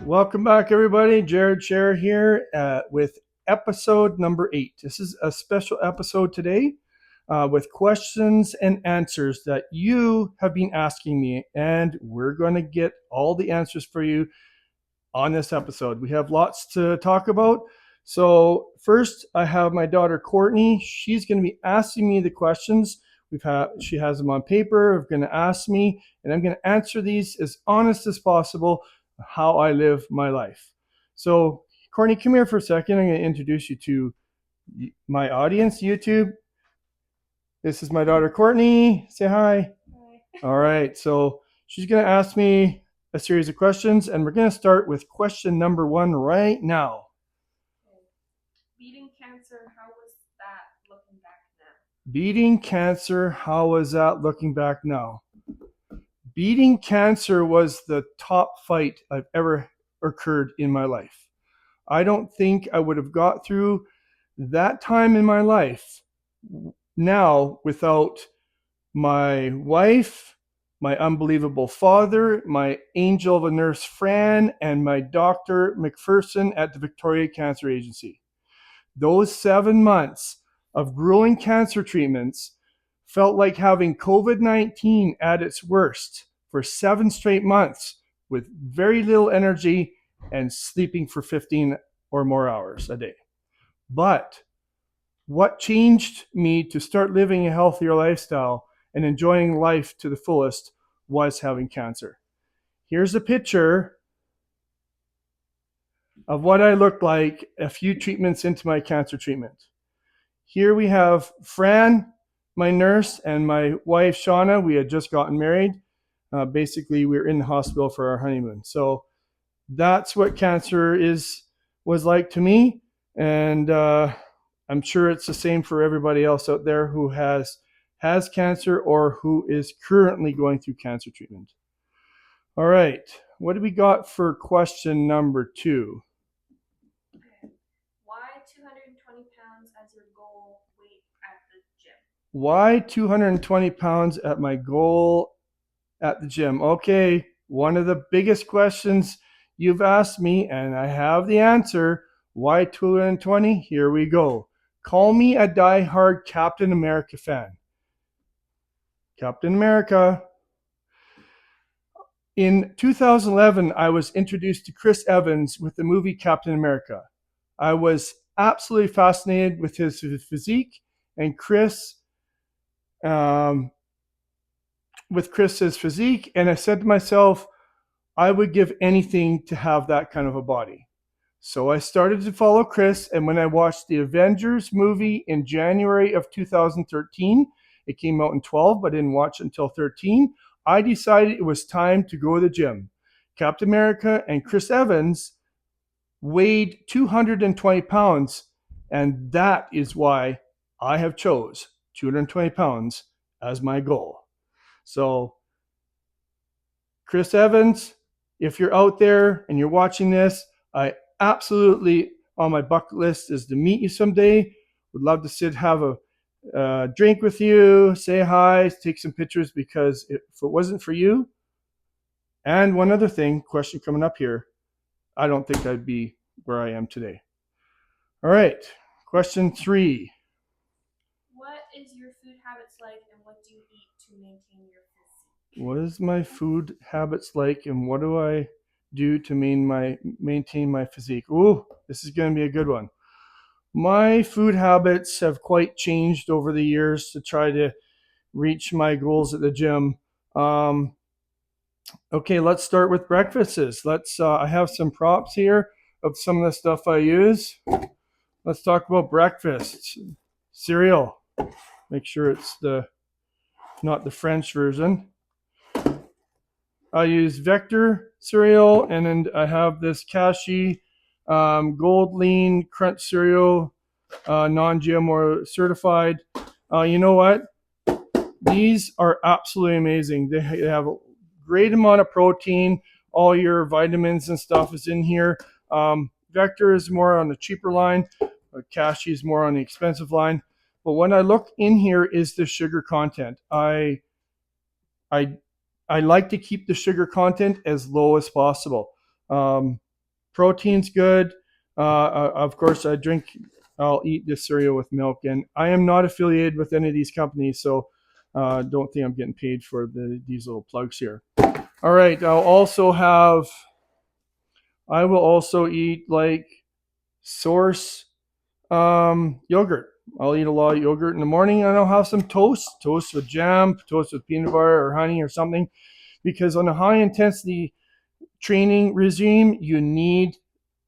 Welcome back, everybody. Scherr here with episode number 8. This is a special episode today with questions and answers that you have been asking me, and we're going to get all the answers for you on this episode. We have lots to talk about. So first, I have my daughter Courtney. She's going to be asking me the questions. She has them on paper. Going to ask me, and I'm going to answer these as honest as possible. How I live my life. So, Courtney, come here for a second. I'm going to introduce you to my audience, YouTube. This is my daughter Courtney. Say hi. Hi. All right. So she's going to ask me a series of questions, and we're going to start with question number 1 right now. Beating cancer, how was that looking back now? Beating cancer, how was that looking back now? Beating cancer was the top fight I've ever occurred in my life. I don't think I would have got through that time in my life now without my wife, my unbelievable father, my angel of a nurse Fran, and my Dr. McPherson at the Victoria Cancer Agency. Those 7 months of grueling cancer treatments felt like having COVID-19 at its worst for 7 straight months with very little energy and sleeping for 15 or more hours a day. But what changed me to start living a healthier lifestyle and enjoying life to the fullest was having cancer. Here's a picture of what I looked like a few treatments into my cancer treatment. Here we have Fran, my nurse, and my wife, Shauna. We had just gotten married. Basically, we were in the hospital for our honeymoon. So that's what cancer was like to me. And I'm sure it's the same for everybody else out there who has cancer or who is currently going through cancer treatment. All right. What do we got for question number 2? Why 220 pounds as your goal weight at the gym? Why 220 pounds at my goal at the gym? Okay, one of the biggest questions you've asked me, and I have the answer. Why 220? Here we go. Call me a die-hard Captain America fan. Captain America. In 2011, I was introduced to Chris Evans with the movie Captain America. I was absolutely fascinated with his physique, and with Chris's physique, and I said to myself, I would give anything to have that kind of a body. So I started to follow Chris, and when I watched the Avengers movie in January of 2013, it came out in 12, but I didn't watch it until 13, I decided it was time to go to the gym. Captain America and Chris Evans weighed 220 pounds, and that is why I have chose 220 pounds as my goal. So, Chris Evans, if you're out there and you're watching this, I absolutely, on my bucket list is to meet you someday. Would love to have a drink with you, say hi, take some pictures, because if it wasn't for you, and one other thing, question coming up here, I don't think I'd be where I am today. All right, question 3. What is your food habits like, and what do you eat to maintain your physique? What is my food habits like, and what do I do to maintain my physique? Ooh, this is going to be a good one. My food habits have quite changed over the years to try to reach my goals at the gym. Okay, let's start with breakfasts. I have some props here of some of the stuff I use. Let's talk about breakfast. Cereal. Make sure it's not the French version. I use Vector cereal, and then I have this Kashi Gold Lean Crunch cereal, non-GMO certified. You know what? These are absolutely amazing. They have a great amount of protein. All your vitamins and stuff is in here. Vector is more on the cheaper line. Kashi is more on the expensive line. But when I look in here is the sugar content. I like to keep the sugar content as low as possible. Protein's good. Of course, I'll eat this cereal with milk, and I am not affiliated with any of these companies, so don't think I'm getting paid for these little plugs here. All right, I will also eat like Source yogurt. I'll eat a lot of yogurt in the morning, and I'll have some toast with jam, toast with peanut butter or honey or something, because on a high intensity training regime, you need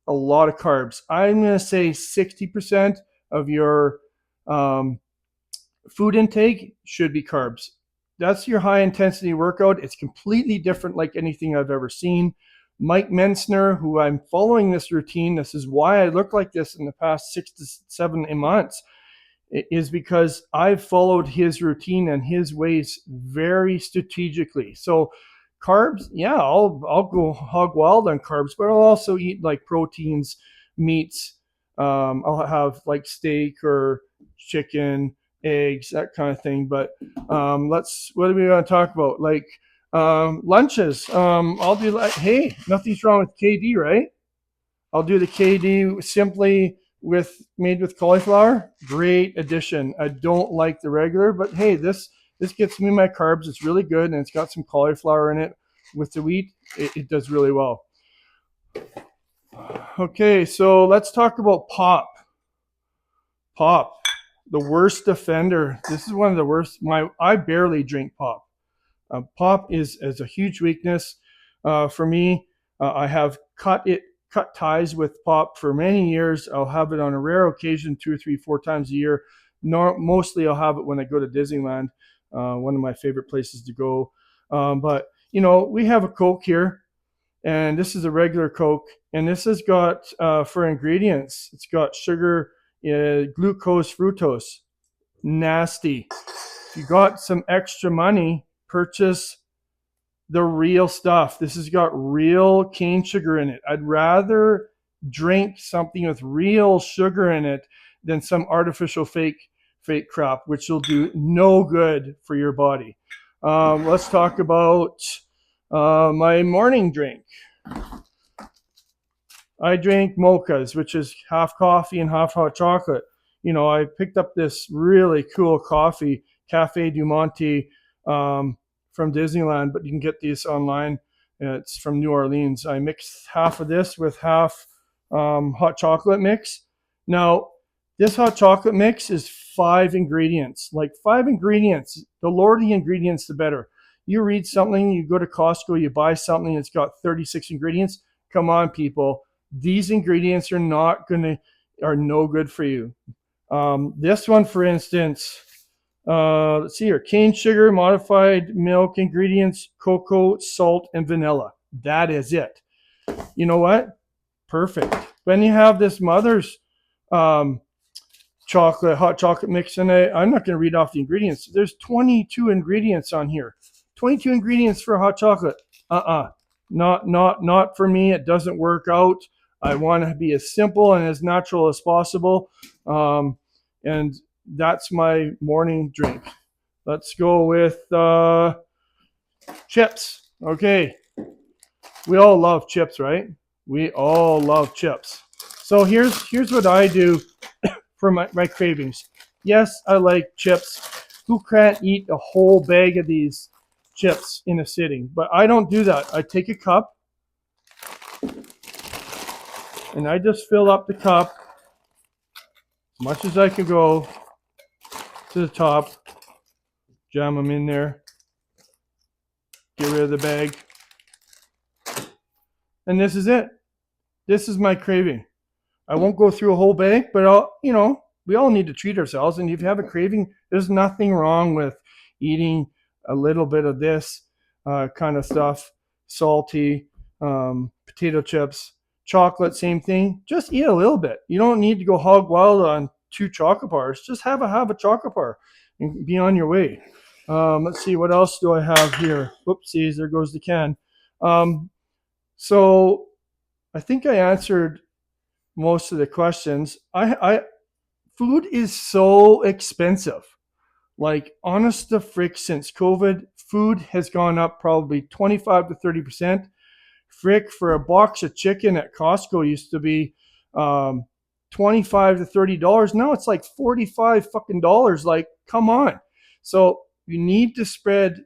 a lot of carbs. I'm going to say 60% of your food intake should be carbs. That's your high intensity workout. It's completely different like anything I've ever seen. Mike Mensner, who I'm following this routine, this is why I look like this in the past 6 to 7 months, is because I've followed his routine and his ways very strategically. So carbs, yeah, I'll go hog wild on carbs, but I'll also eat like proteins, meats. I'll have like steak or chicken, eggs, that kind of thing. But what are we going to talk about? Like lunches. I'll do like, hey, nothing's wrong with KD, right? I'll do the KD simply made with cauliflower. Great addition. I don't like the regular, but hey, this gets me my carbs. It's really good, and it's got some cauliflower in it with the wheat. It does really well. Okay, so let's talk about pop. Pop, the worst offender. This is one of the worst. I barely drink pop. Pop is a huge weakness for me. I have cut ties with pop for many years. I'll have it on a rare occasion, 2 or 3, 4 times a year. Mostly I'll have it when I go to Disneyland, one of my favorite places to go. But we have a Coke here, and this is a regular Coke, and this has got for ingredients, it's got sugar, glucose, fructose. Nasty. If you got some extra money, purchase the real stuff. This has got real cane sugar in it. I'd rather drink something with real sugar in it than some artificial fake crap, which will do no good for your body. Let's talk about my morning drink. I drink mochas, which is half coffee and half hot chocolate. I picked up this really cool coffee, Cafe du Monte, from Disneyland, but you can get these online. It's from New Orleans. I mixed half of this with half hot chocolate mix. Now, this hot chocolate mix is 5 ingredients. Like 5 ingredients. The lower the ingredients, the better. You read something, you go to Costco, you buy something, it's got 36 ingredients. Come on, people. These ingredients are no good for you. This one, for instance, let's see here, cane sugar, modified milk ingredients, cocoa, salt, and vanilla. That is it. You know what? Perfect. Then you have this Mother's hot chocolate mix, and I'm not going to read off the ingredients. There's 22 ingredients on here. 22 ingredients for hot chocolate. Not for me. It doesn't work out. I want to be as simple and as natural as possible. And that's my morning drink. Let's go with chips. Okay. We all love chips, right? We all love chips. So here's what I do for my cravings. Yes, I like chips. Who can't eat a whole bag of these chips in a sitting? But I don't do that. I take a cup, and I just fill up the cup as much as I can go to the top, jam them in there, get rid of the bag, and this is it. This is my craving. I won't go through a whole bag, but we all need to treat ourselves, and if you have a craving, there's nothing wrong with eating a little bit of this kind of stuff. Salty, potato chips, chocolate, same thing. Just eat a little bit. You don't need to go hog wild on 2 chocolate bars. Just have a chocolate bar and be on your way. Let's see, what else do I have here? Whoopsies, there goes the can. So I think I answered most of the questions. Food is so expensive. Like, honest to frick, since COVID, food has gone up probably 25 to 30%. Frick, for a box of chicken at Costco used to be 25 to $30. Now it's like 45 fucking dollars. Like, come on. So you need to spread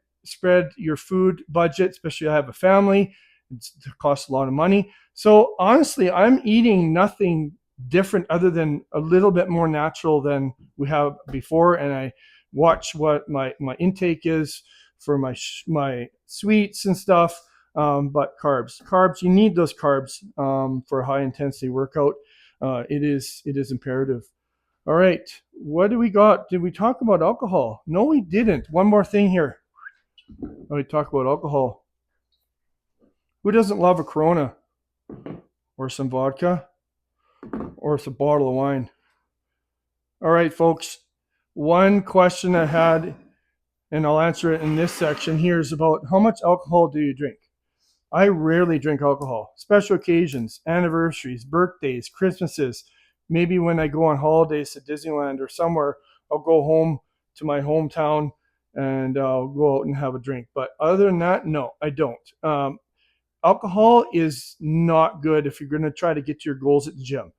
your food budget, especially I have a family. It costs a lot of money. So honestly, I'm eating nothing different other than a little bit more natural than we have before. And I watch what my intake is for my sweets and stuff. But carbs, you need those carbs for a high intensity workout. It is imperative. All right, what do we got? Did we talk about alcohol? No, we didn't. One more thing here. We talk about alcohol. Who doesn't love a Corona or some vodka or some bottle of wine? All right, folks. One question I had, and I'll answer it in this section here, is about how much alcohol do you drink? I rarely drink alcohol. Special occasions, anniversaries, birthdays, Christmases, maybe when I go on holidays to Disneyland or somewhere, I'll go home to my hometown and I'll go out and have a drink. But other than that, no, I don't. Alcohol is not good if you're going to try to get to your goals at the gym.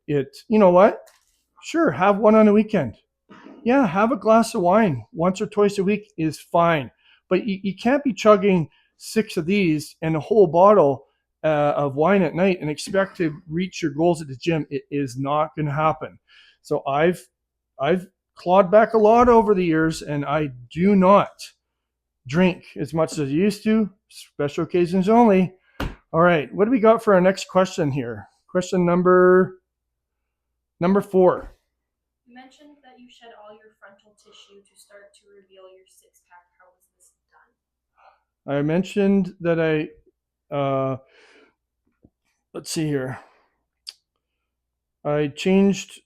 You know what? Sure, have one on the weekend. Yeah, have a glass of wine once or twice a week is fine. But you can't be chugging 6 of these and a whole bottle of wine at night and expect to reach your goals at the gym. It is not going to happen. So I've clawed back a lot over the years, and I do not drink as much as I used to. Special occasions only. All right, what do we got for our next question here? Question number 4. You mentioned that you shed all your frontal tissue to start to reveal your six-pack. How was this done? I mentioned that let's see here. I changed.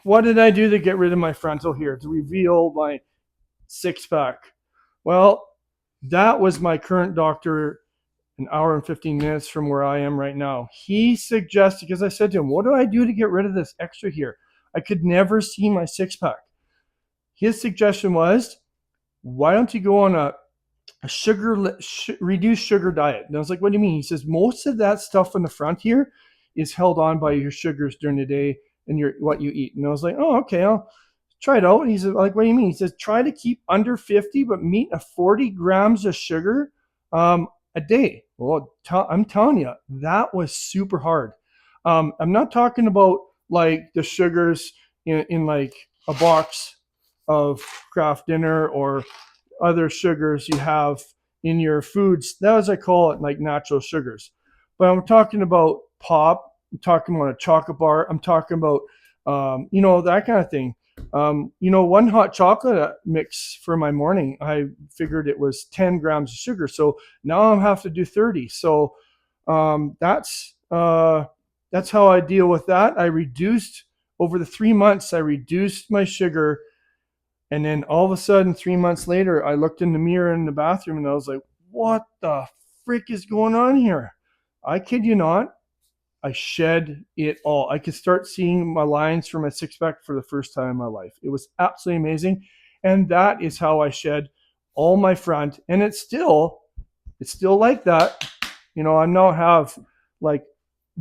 What did I do to get rid of my frontal here, to reveal my six-pack? Well, that was my current doctor, an hour and 15 minutes from where I am right now. He suggested, because I said to him, what do I do to get rid of this extra here? I could never see my six-pack. His suggestion was, why don't you go on a reduced sugar diet? And I was like, what do you mean? He says, most of that stuff in the front here is held on by your sugars during the day and what you eat. And I was like, oh, okay, I'll try it out. And he said, like, what do you mean? He says, try to keep under 50, but meet a 40 grams of sugar a day. Well, I'm telling you, that was super hard. I'm not talking about like the sugars in like a box of Kraft Dinner or other sugars you have in your foods. That was, I call it, like natural sugars. But I'm talking about pop. I'm talking about a chocolate bar. I'm talking about, that kind of thing. One hot chocolate mix for my morning, I figured it was 10 grams of sugar. So now I have to do 30. So that's how I deal with that. I reduced over the 3 months, I reduced my sugar. And then all of a sudden, 3 months later, I looked in the mirror in the bathroom and I was like, what the frick is going on here? I kid you not. I shed it all. I could start seeing my lines for my six-pack for the first time in my life. It was absolutely amazing. And that is how I shed all my front. And it's still like that. I now have like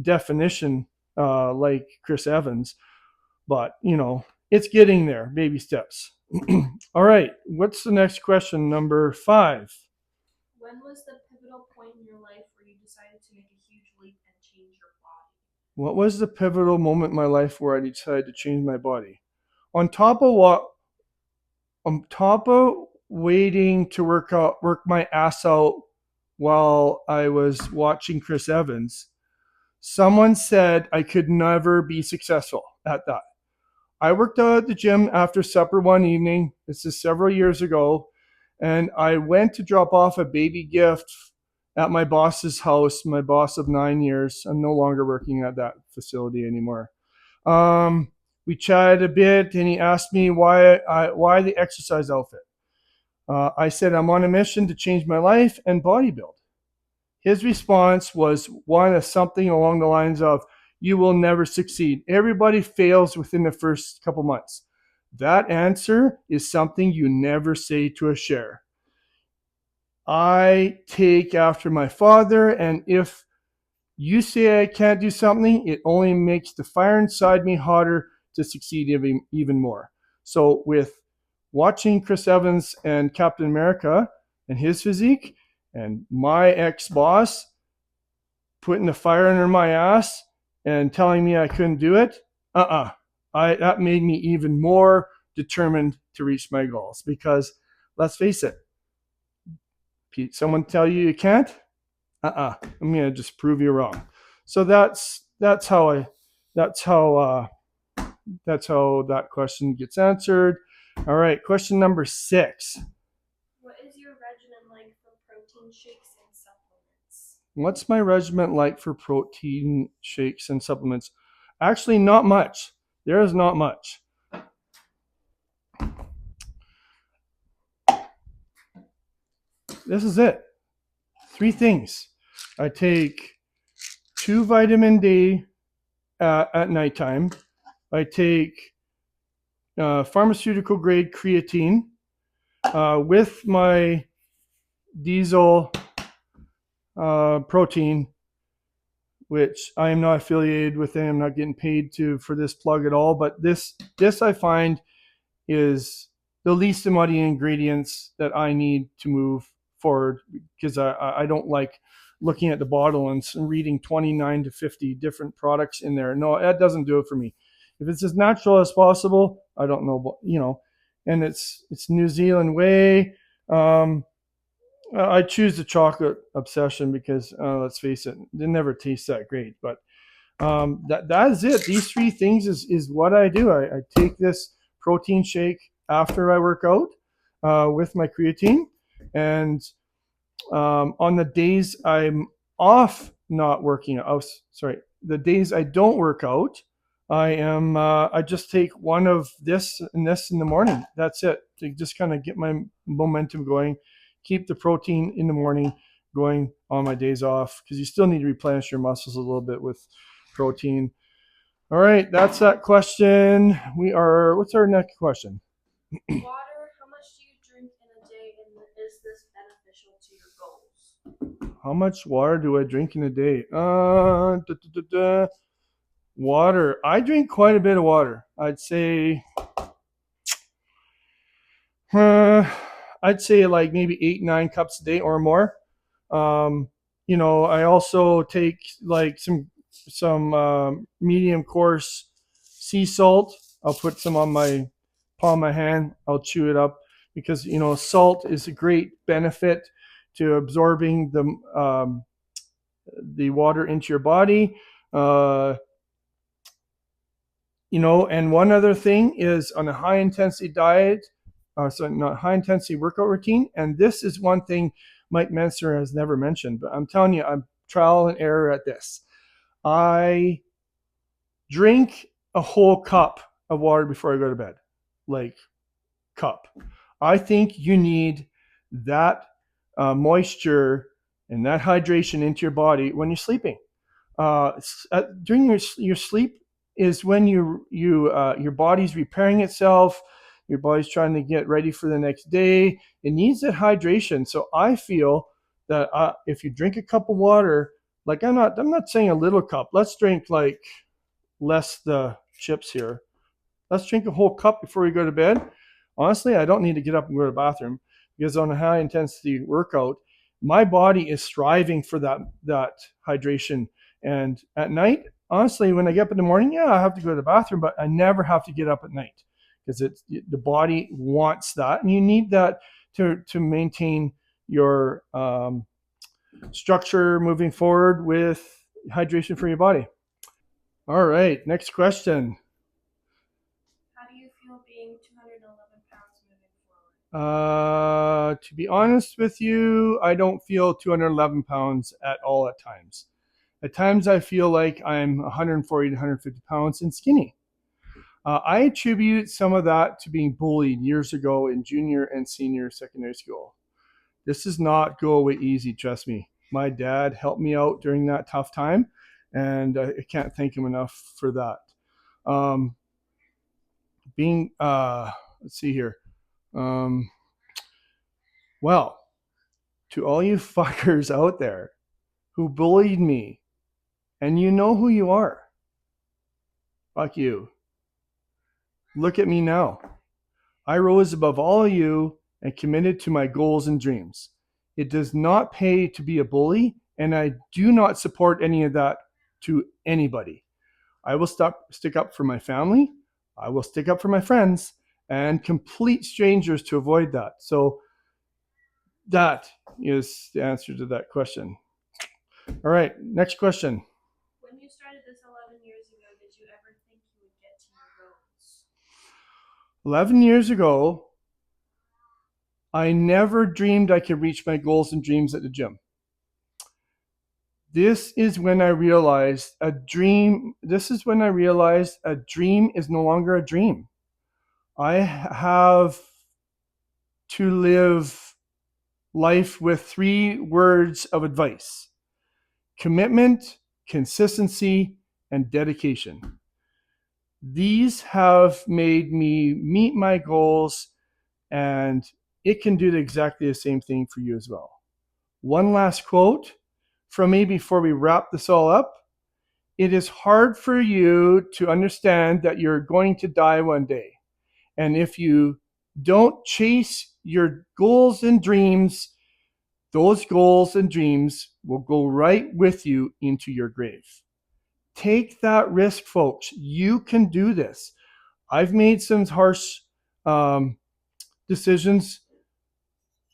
definition like Chris Evans, but it's getting there, baby steps. All right, what's the next question? Number 5. When was the pivotal point in your life where you decided to make a huge leap and change your body? What was the pivotal moment in my life where I decided to change my body? On top of waiting to work my ass out while I was watching Chris Evans, someone said I could never be successful at that. I worked out at the gym after supper one evening. This is several years ago. And I went to drop off a baby gift at my boss's house, my boss of 9 years. I'm no longer working at that facility anymore. We chatted a bit, and he asked me why the exercise outfit. I said, I'm on a mission to change my life and bodybuild. His response was something along the lines of, you will never succeed. Everybody fails within the first couple months. That answer is something you never say to a Scherr. I take after my father, and if you say I can't do something, it only makes the fire inside me hotter to succeed even more. So with watching Chris Evans and Captain America and his physique, and my ex-boss putting the fire under my ass and telling me I couldn't do it, that made me even more determined to reach my goals. Because let's face it, someone tell you can't, I'm gonna just prove you wrong. So that's how I that's how that's how that question gets answered. All right, question number 6. What is your regimen like for protein shakes and supplements? What's my regimen like for protein shakes and supplements? Actually, not much. There is not much. This is it. 3 things. I take 2 vitamin D at nighttime. I take pharmaceutical grade creatine with my diesel protein, which I am not affiliated with. I'm not getting paid for this plug at all. But this I find is the least amount of ingredients that I need to move forward, because I don't like looking at the bottle and reading 29 to 50 different products in there. No, that doesn't do it for me. If it's as natural as possible, I don't know, and it's New Zealand way. I choose the chocolate obsession because let's face it, they never taste that great. But that is it. These 3 things is what I do. I take this protein shake after I work out with my creatine, and on the days I'm off not working out, the days I don't work out, I just take one of this and this in the morning. That's it, to just kind of get my momentum going, keep the protein in the morning going on my days off, because you still need to replenish your muscles a little bit with protein. All right, that's that question. What's our next question? Water, how much do you drink in a day, and is this beneficial to your goals? How much water do I drink in a day? Water. I drink quite a bit of water. Uh, I'd say like maybe 8, 9 cups a day or more. Um, I also take like some medium coarse sea salt. I'll put some on my palm of my hand. I'll chew it up, because salt is a great benefit to absorbing the water into your body. Uh, and one other thing is, on a high intensity diet, not high intensity workout routine. And this is one thing Mike Menser has never mentioned, but I'm telling you, I'm trial and error at this. I drink a whole cup of water before I go to bed. Like, cup. I think you need that moisture and that hydration into your body when you're sleeping. During your sleep is when your body's repairing itself. Your body's trying to get ready for the next day. It needs that hydration. So I feel that if you drink a cup of water, like I'm not saying a little cup. Let's drink like less the chips here. Let's drink a whole cup before we go to bed. Honestly, I don't need to get up and go to the bathroom, because on a high intensity workout, my body is striving for that hydration. And at night, honestly, when I get up in the morning, yeah, I have to go to the bathroom, but I never have to get up at night, because the body wants that, and you need that to maintain your structure moving forward with hydration for your body. All right, next question. How do you feel being 211 pounds moving forward? To be honest with you, I don't feel 211 pounds at all at times. At times, I feel like I'm 140 to 150 pounds and skinny. I attribute some of that to being bullied years ago in junior and senior secondary school. This does not go away easy, trust me. My dad helped me out during that tough time, and I can't thank him enough for that. Um, let's see here. Um, well, to all you fuckers out there who bullied me, and you know who you are. Fuck you. Look at me now. I rose above all of you and committed to my goals and dreams. It does not pay to be a bully, and I do not support any of that to anybody. I will stick up for my family. I will stick up for my friends and complete strangers to avoid that. So that is the answer to that question. All right, next question. When you started this 11 years ago, did you ever think you would get to your goals? 11 years ago, I never dreamed I could reach my goals and dreams at the gym. This is when I realized a dream is no longer a dream. I have to live life with 3 words of advice: commitment, consistency, and dedication. These have made me meet my goals, and it can do exactly the same thing for you as well. One last quote from me before we wrap this all up. It is hard for you to understand that you're going to die one day. And if you don't chase your goals and dreams, those goals and dreams will go right with you into your grave. Take that risk, folks. You can do this. I've made some harsh decisions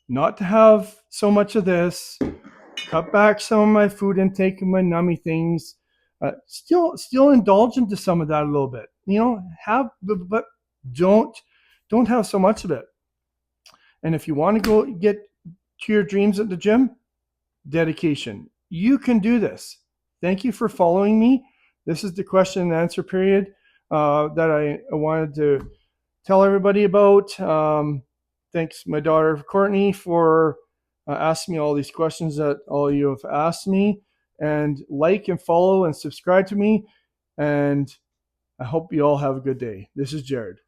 not to have so much of this, cut back some of my food intake and my nummy things. Still indulge into some of that a little bit. But don't have so much of it. And if you want to go get to your dreams at the gym, dedication. You can do this. Thank you for following me. This is the question and answer period that I wanted to tell everybody about. Thanks, my daughter Courtney, for asking me all these questions that all you have asked me. And like and follow and subscribe to me. And I hope you all have a good day. This is Jared.